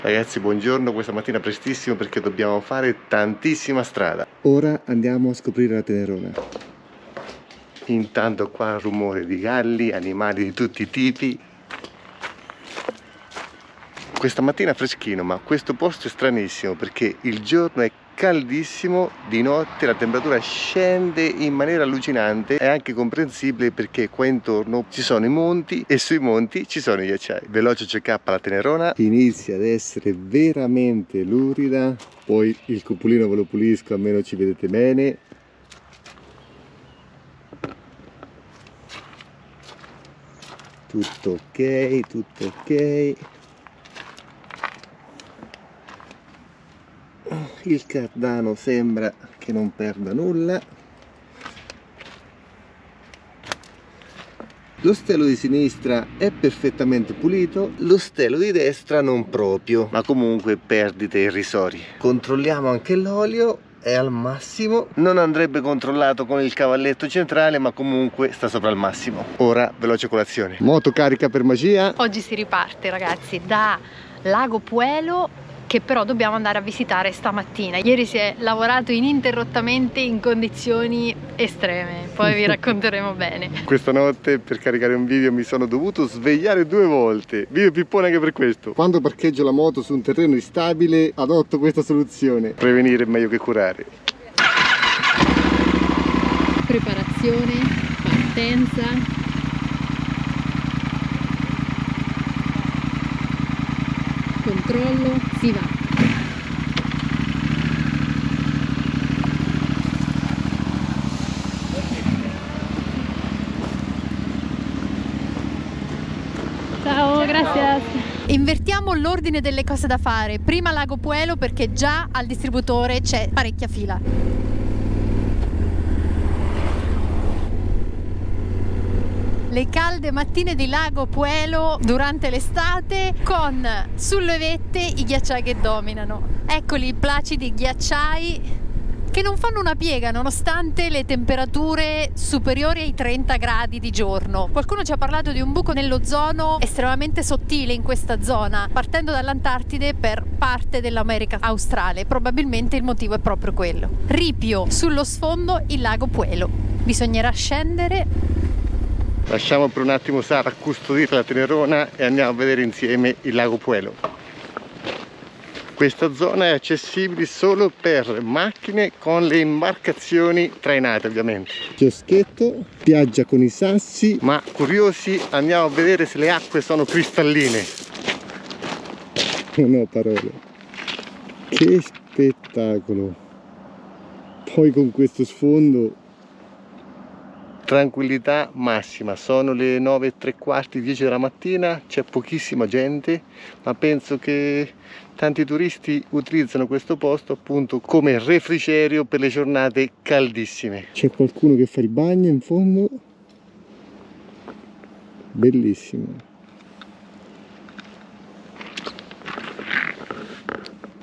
Ragazzi, buongiorno, questa mattina prestissimo perché dobbiamo fare tantissima strada. Ora andiamo a scoprire la Tenerona. Intanto qua rumore di galli, animali di tutti i tipi. Questa mattina freschino, ma questo posto è stranissimo perché il giorno è caldissimo, di notte la temperatura scende in maniera allucinante. È anche comprensibile perché qua intorno ci sono i monti e sui monti ci sono i ghiacciai. Veloce check up alla Tenerona, inizia ad essere veramente lurida, poi il cupolino ve lo pulisco, almeno ci vedete bene. Tutto ok, tutto ok. Il cardano sembra che non perda nulla. Lo stelo di sinistra è perfettamente pulito, lo stelo di destra non proprio, ma comunque perdite irrisorie. Controlliamo anche l'olio, è al massimo. Non andrebbe controllato con il cavalletto centrale, ma comunque sta sopra il massimo. Ora veloce colazione. Moto carica per magia. Oggi si riparte, ragazzi, da Lago Puelo, che però dobbiamo andare a visitare stamattina. Ieri si è lavorato ininterrottamente in condizioni estreme, poi vi racconteremo bene. Questa notte per caricare un video mi sono dovuto svegliare 2 volte. Video pippone anche per questo. Quando parcheggio la moto su un terreno instabile adotto questa soluzione. Prevenire è meglio che curare. Preparazione, partenza. Controllo, si va. Ciao, grazie. Invertiamo l'ordine delle cose da fare. Prima Lago Puelo perché già al distributore c'è parecchia fila. Le calde mattine di Lago Puelo durante l'estate con sulle vette i ghiacciai che dominano. Eccoli i placidi ghiacciai che non fanno una piega nonostante le temperature superiori ai 30 gradi di giorno. Qualcuno ci ha parlato di un buco nell'ozono estremamente sottile in questa zona, partendo dall'Antartide per parte dell'America australe. Probabilmente il motivo è proprio quello. Ripio, sullo sfondo il Lago Puelo. Bisognerà scendere. Lasciamo per un attimo Sara custodire la Tenerona e andiamo a vedere insieme il Lago Puelo. Questa zona è accessibile solo per macchine con le imbarcazioni trainate, ovviamente. Chioschetto, spiaggia con i sassi, ma curiosi andiamo a vedere se le acque sono cristalline. Non ho parole. Che spettacolo! Poi con questo sfondo tranquillità massima. Sono le 9:15, 10 della mattina, c'è pochissima gente, ma penso che tanti turisti utilizzano questo posto appunto come refrigerio per le giornate caldissime. C'è qualcuno che fa il bagno in fondo, bellissimo.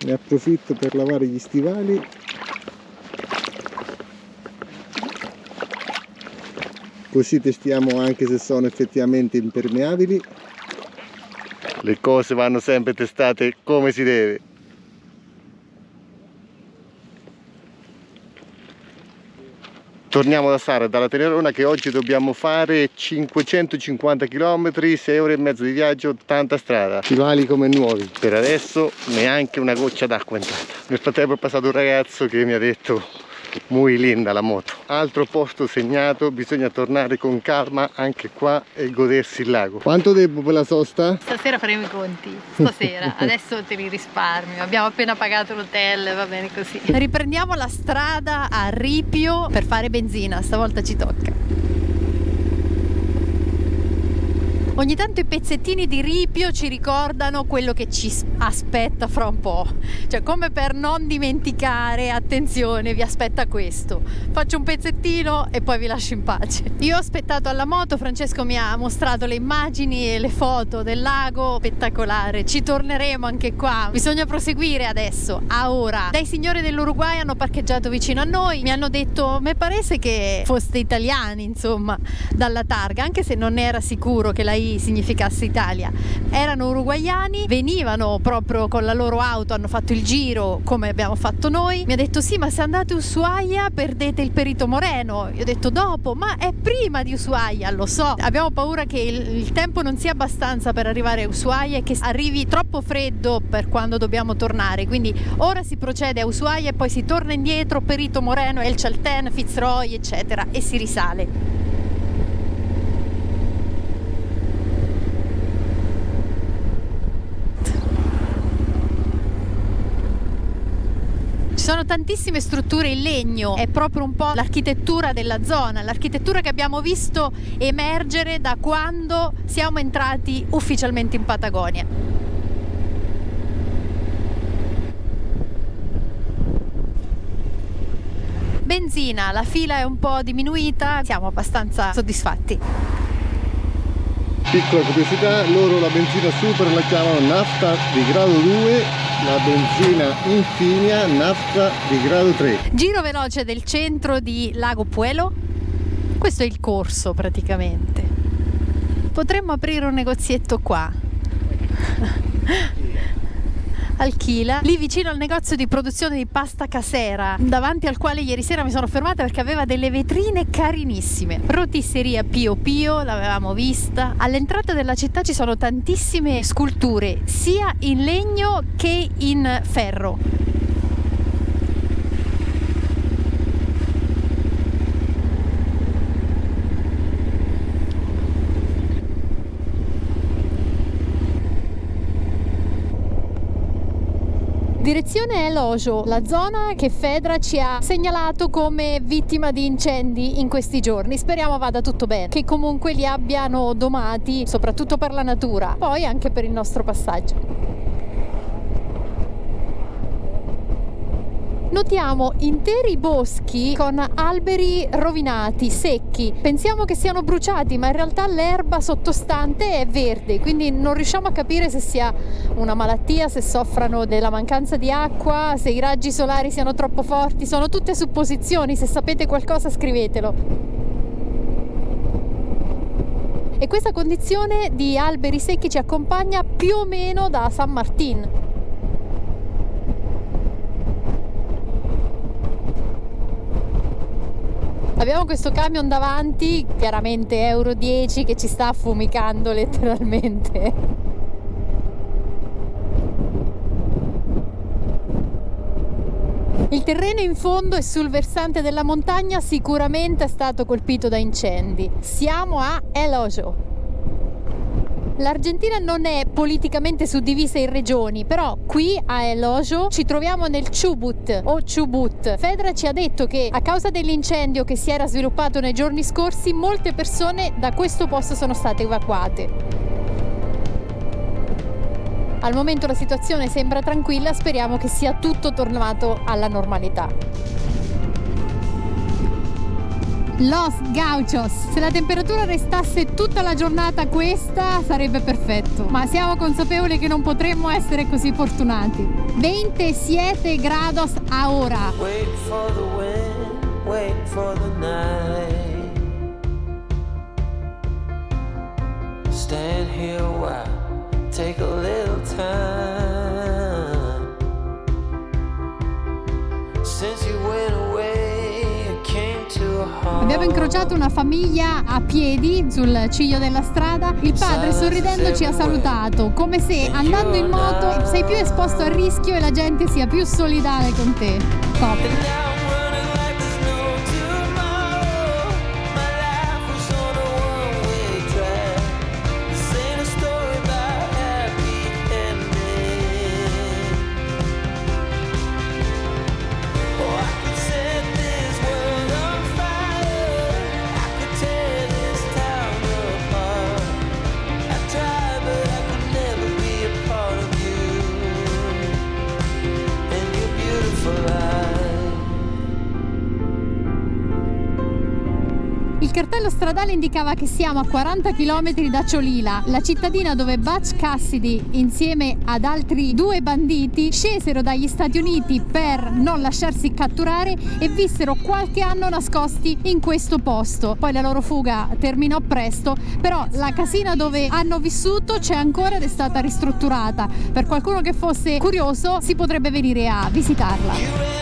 Ne approfitto per lavare gli stivali. Così testiamo anche se sono effettivamente impermeabili. Le cose vanno sempre testate come si deve. Torniamo da Sara, dalla Tenerona, che oggi dobbiamo fare 550 km, 6 ore e mezzo di viaggio, tanta strada. Stivali come nuovi. Per adesso neanche una goccia d'acqua è entrata. Nel frattempo è passato un ragazzo che mi ha detto: muy linda la moto. Altro posto segnato, bisogna tornare con calma anche qua e godersi il lago. Quanto tempo per la sosta? Stasera faremo i conti, stasera, adesso te li risparmio. Abbiamo appena pagato l'hotel, va bene così. Riprendiamo la strada a Ripio per fare benzina, stavolta ci tocca. Ogni tanto i pezzettini di Ripio ci ricordano quello che ci aspetta fra un po', cioè come per non dimenticare, attenzione, vi aspetta questo. Faccio un pezzettino e poi vi lascio in pace. Io ho aspettato alla moto, Francesco mi ha mostrato le immagini e le foto del lago, spettacolare. Ci torneremo anche qua, bisogna proseguire adesso, a ora. Dai signori dell'Uruguay hanno parcheggiato vicino a noi, mi hanno detto me parece che foste italiani, insomma, dalla targa, anche se non era sicuro che la Uruguay significasse Italia. Erano uruguaiani, venivano proprio con la loro auto, hanno fatto il giro come abbiamo fatto noi. Mi ha detto sì, ma se andate a Ushuaia perdete il Perito Moreno. Io ho detto dopo, ma è prima di Ushuaia, lo so. Abbiamo paura che il tempo non sia abbastanza per arrivare a Ushuaia e che arrivi troppo freddo per quando dobbiamo tornare, quindi ora si procede a Ushuaia e poi si torna indietro, Perito Moreno, El Chaltén, Fitzroy eccetera, e si risale. Ci sono tantissime strutture in legno, è proprio un po' l'architettura della zona, l'architettura che abbiamo visto emergere da quando siamo entrati ufficialmente in Patagonia. Benzina, la fila è un po' diminuita, siamo abbastanza soddisfatti. Piccola curiosità, loro la benzina super la chiamano nafta di grado 2, la benzina Infinia nafta di grado 3. Giro veloce del centro di Lago Puelo. Questo è il corso praticamente. Potremmo aprire un negozietto qua. Alchila, lì vicino al negozio di produzione di pasta casera, davanti al quale ieri sera mi sono fermata perché aveva delle vetrine carinissime. Rotisseria Pio Pio, l'avevamo vista. All'entrata della città ci sono tantissime sculture, sia in legno che in ferro. Direzione El Hoyo, la zona che Fedra ci ha segnalato come vittima di incendi in questi giorni. Speriamo vada tutto bene, che comunque li abbiano domati, soprattutto per la natura, poi anche per il nostro passaggio. Notiamo interi boschi con alberi rovinati, secchi. Pensiamo che siano bruciati, ma in realtà l'erba sottostante è verde, quindi non riusciamo a capire se sia una malattia, se soffrano della mancanza di acqua, se i raggi solari siano troppo forti. Sono tutte supposizioni, se sapete qualcosa scrivetelo. E questa condizione di alberi secchi ci accompagna più o meno da San Martín. Abbiamo questo camion davanti, chiaramente Euro 10, che ci sta affumicando letteralmente. Il terreno in fondo e sul versante della montagna sicuramente è stato colpito da incendi. Siamo a El Hoyo. L'Argentina non è politicamente suddivisa in regioni, però qui a El Hoyo ci troviamo nel Chubut o Chubut. Fedra ci ha detto che a causa dell'incendio che si era sviluppato nei giorni scorsi, molte persone da questo posto sono state evacuate. Al momento la situazione sembra tranquilla, speriamo che sia tutto tornato alla normalità. Los Gauchos. Se la temperatura restasse tutta la giornata questa sarebbe perfetto, ma siamo consapevoli che non potremmo essere così fortunati. 27 grados a ora. Wait for the wind, wait for the night. Stand here a while, take a little time. Since you went away, I came to a heart. Abbiamo incrociato una famiglia a piedi sul ciglio della strada. Il padre sorridendo ci ha salutato, come se andando in moto sei più esposto al rischio e la gente sia più solidale con te. Top. cartello stradale indicava che siamo a 40 km da Cholila, la cittadina dove Butch Cassidy insieme ad altri 2 banditi scesero dagli Stati Uniti per non lasciarsi catturare e vissero qualche anno nascosti in questo posto. Poi la loro fuga terminò presto, però la casina dove hanno vissuto c'è ancora ed è stata ristrutturata. Per qualcuno che fosse curioso si potrebbe venire a visitarla.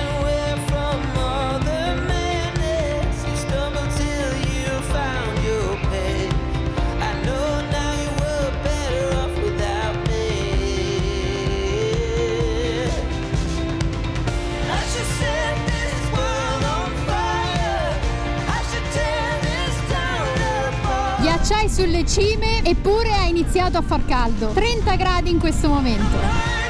Ghiacciai sulle cime, eppure ha iniziato a far caldo. 30 gradi in questo momento.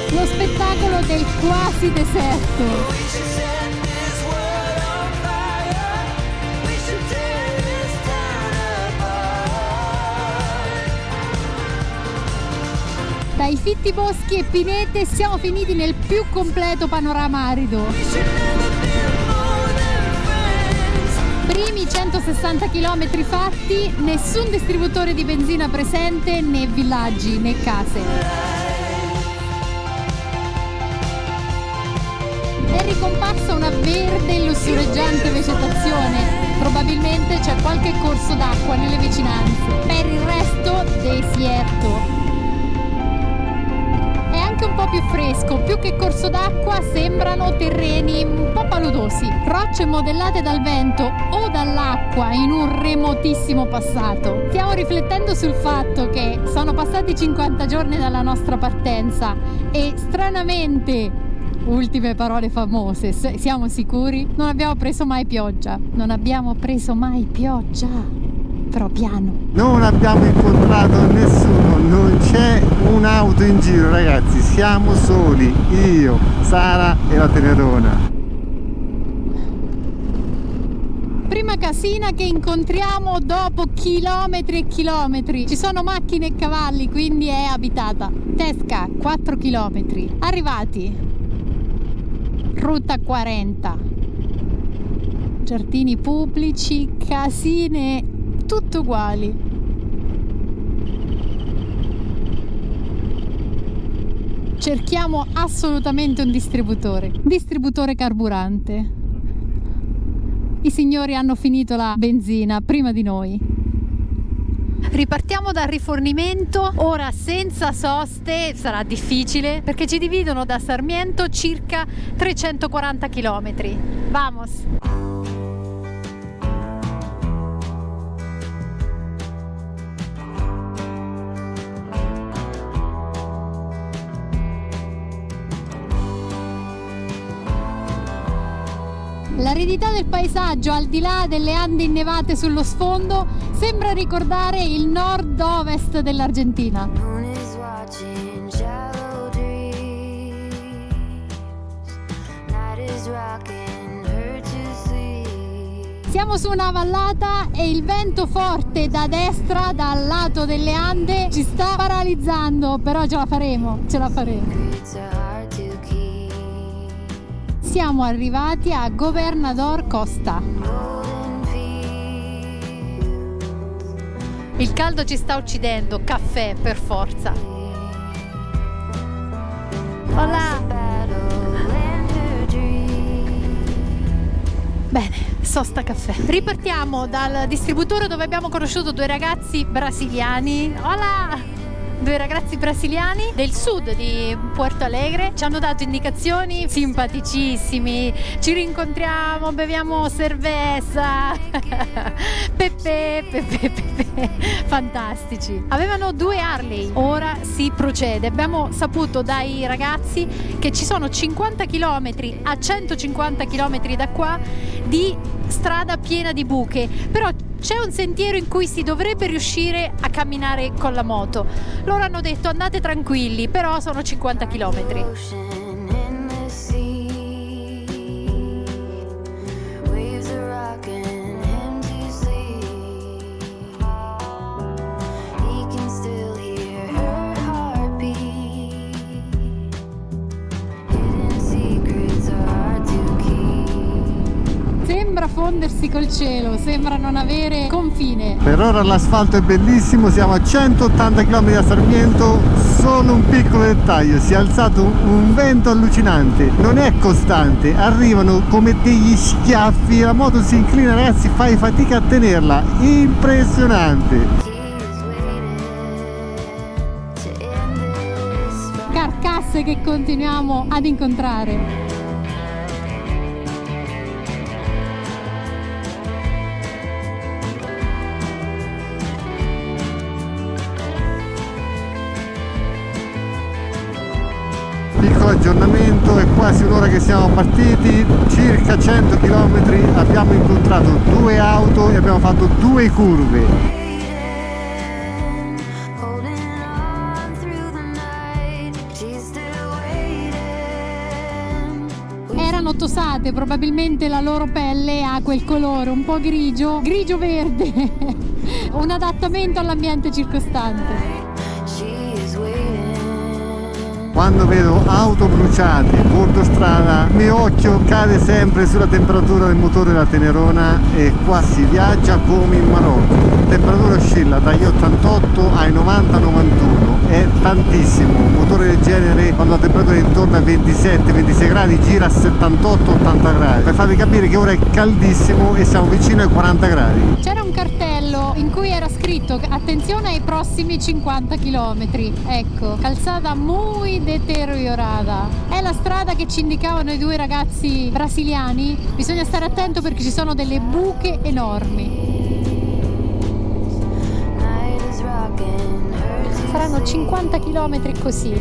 Lo spettacolo del quasi deserto. Dai fitti boschi e pinete siamo finiti nel più completo panorama arido. Primi 160 km fatti, nessun distributore di benzina presente, né villaggi né case. È ricomparsa una verde e lussureggiante vegetazione. Probabilmente c'è qualche corso d'acqua nelle vicinanze. Per il resto, deserto. È anche un po' più fresco, più che corso d'acqua sembrano terreni un po' paludosi, rocce modellate dal vento o dall'acqua in un remotissimo passato. Stiamo riflettendo sul fatto che sono passati 50 giorni dalla nostra partenza e stranamente, ultime parole famose, siamo sicuri? Non abbiamo preso mai pioggia. Non abbiamo preso mai pioggia. Però piano. Non abbiamo incontrato nessuno, non c'è un'auto in giro, ragazzi. Siamo soli, io, Sara e la Tenerona. Prima casina che incontriamo dopo chilometri e chilometri. Ci sono macchine e cavalli, quindi è abitata. Tesca, 4 chilometri. Arrivati. Ruta 40, giardini pubblici, casine, tutto uguali. Cerchiamo assolutamente un distributore carburante. I signori hanno finito la benzina prima di noi. Ripartiamo dal rifornimento, ora senza soste, sarà difficile perché ci dividono da Sarmiento circa 340 km. Vamos! L'aridità del paesaggio, al di là delle Ande innevate sullo sfondo, sembra ricordare il nord-ovest dell'Argentina. Siamo su una vallata e il vento forte da destra, dal lato delle Ande, ci sta paralizzando, però ce la faremo. Siamo arrivati a Governador Costa. Il caldo ci sta uccidendo, caffè per forza. Hola! Bene, sosta caffè. Ripartiamo dal distributore dove abbiamo conosciuto 2 ragazzi brasiliani. Hola! due ragazzi brasiliani del sud di Porto Alegre, ci hanno dato indicazioni, simpaticissimi, ci rincontriamo, beviamo cerveza, pepe, fantastici. Avevano 2 Harley, ora si procede. Abbiamo saputo dai ragazzi che ci sono 50 km a 150 km da qua di strada piena di buche, però c'è un sentiero in cui si dovrebbe riuscire a camminare con la moto. Loro hanno detto andate tranquilli, però sono 50 km. Sembra fondersi col cielo, sembra non avere confine. Per ora l'asfalto è bellissimo, siamo a 180 km da Sarmiento. Solo un piccolo dettaglio, si è alzato un vento allucinante, non è costante, arrivano come degli schiaffi, la moto si inclina, ragazzi, fai fatica a tenerla, impressionante. Carcasse che continuiamo ad incontrare. Piccolo aggiornamento, è quasi un'ora che siamo partiti, circa 100 km, abbiamo incontrato 2 auto e abbiamo fatto 2 curve. Erano tosate, probabilmente la loro pelle ha quel colore un po' grigio verde, un adattamento all'ambiente circostante. Quando vedo auto bruciate, bordo strada, il mio occhio cade sempre sulla temperatura del motore della Tenerona e qua si viaggia come in Marocco. La temperatura oscilla dagli 88 ai 90-91, è tantissimo. Un motore del genere quando la temperatura è intorno ai 27-26 gradi gira a 78-80 gradi. Per farvi capire che ora è caldissimo e siamo vicino ai 40 gradi. C'era un cartello in cui era scritto attenzione ai prossimi 50 km. Ecco, calzata muy deteriorata. È la strada che ci indicavano i 2 ragazzi brasiliani. Bisogna stare attento perché ci sono delle buche enormi. Saranno 50 km così.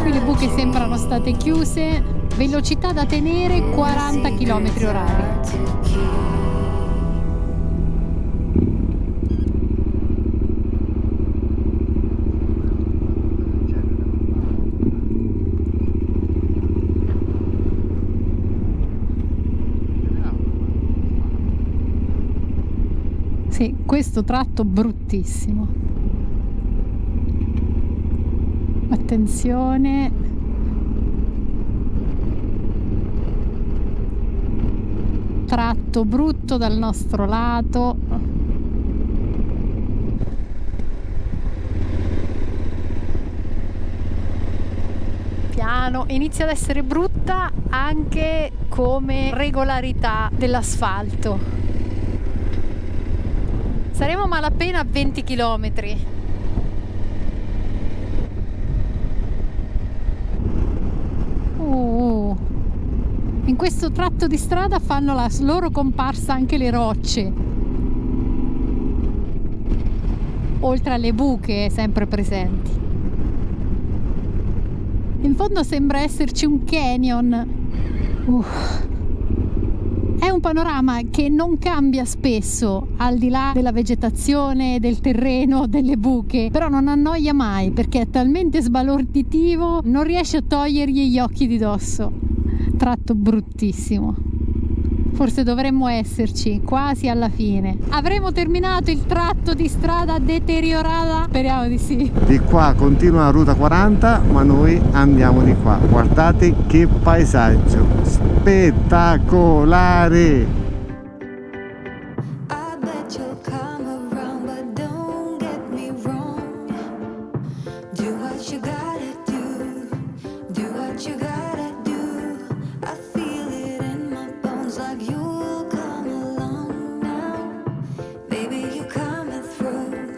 Qui le buche sembrano state chiuse. Velocità da tenere 40 km orari. Sì, questo tratto bruttissimo. Attenzione. Tratto brutto dal nostro lato. Piano, inizia ad essere brutta anche come regolarità dell'asfalto. Saremo a malapena a 20 km. In questo tratto di strada fanno la loro comparsa anche le rocce, oltre alle buche sempre presenti. In fondo sembra esserci un canyon. È un panorama che non cambia spesso, al di là della vegetazione, del terreno, delle buche, però non annoia mai perché è talmente sbalorditivo, non riesce a togliergli gli occhi di dosso. Tratto bruttissimo. Forse dovremmo esserci quasi alla fine. Avremo terminato il tratto di strada deteriorata? Speriamo di sì. Di qua continua la ruta 40, ma noi andiamo di qua. Guardate che paesaggio spettacolare! Like you'll come along now, baby, you're coming through.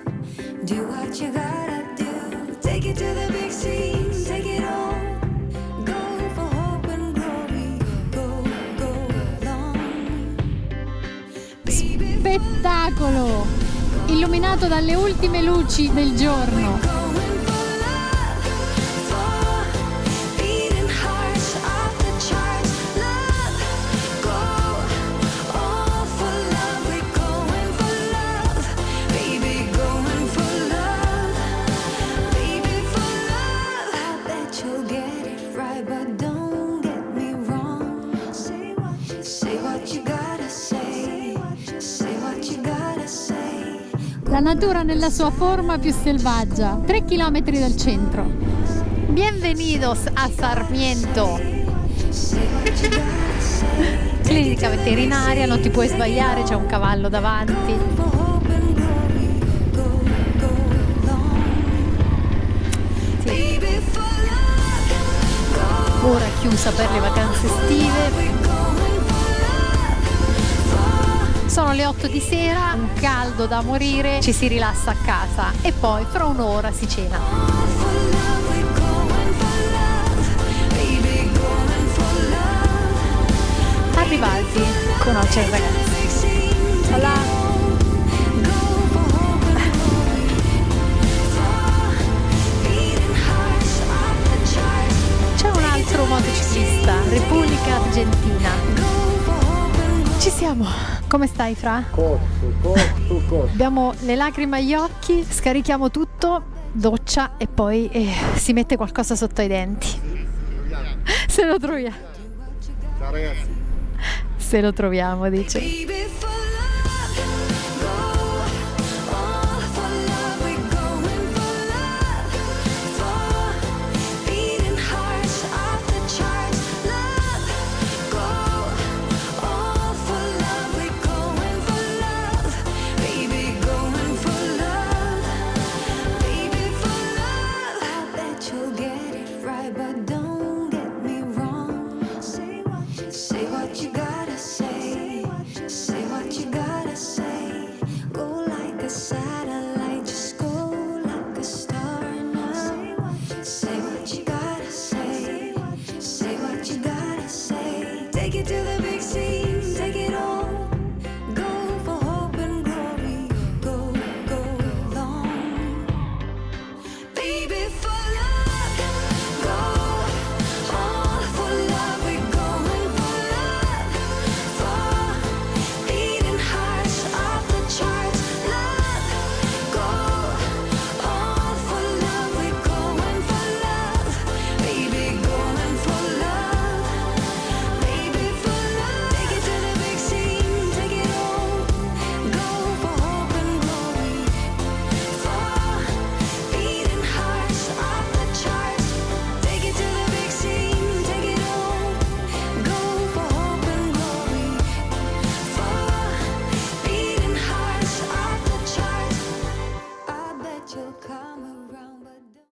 spettacolo! Illuminato dalle ultime luci del giorno. La natura nella sua forma più selvaggia, 3 chilometri dal centro. Bienvenidos a Sarmiento. Clinica veterinaria, non ti puoi sbagliare, c'è un cavallo davanti. Sì. Ora chiusa per le vacanze estive. Sono le 8 di sera, un caldo da morire, ci si rilassa a casa e poi fra un'ora si cena. Arrivati, conosce il ragazzo. Hola. C'è un altro motociclista, Repubblica Argentina. Ci siamo. Come stai, Fra? Corso. Abbiamo le lacrime agli occhi, scarichiamo tutto, doccia e poi si mette qualcosa sotto i denti. Se lo troviamo. Ciao ragazzi. Se lo troviamo, dice. Take it to the big scene, take it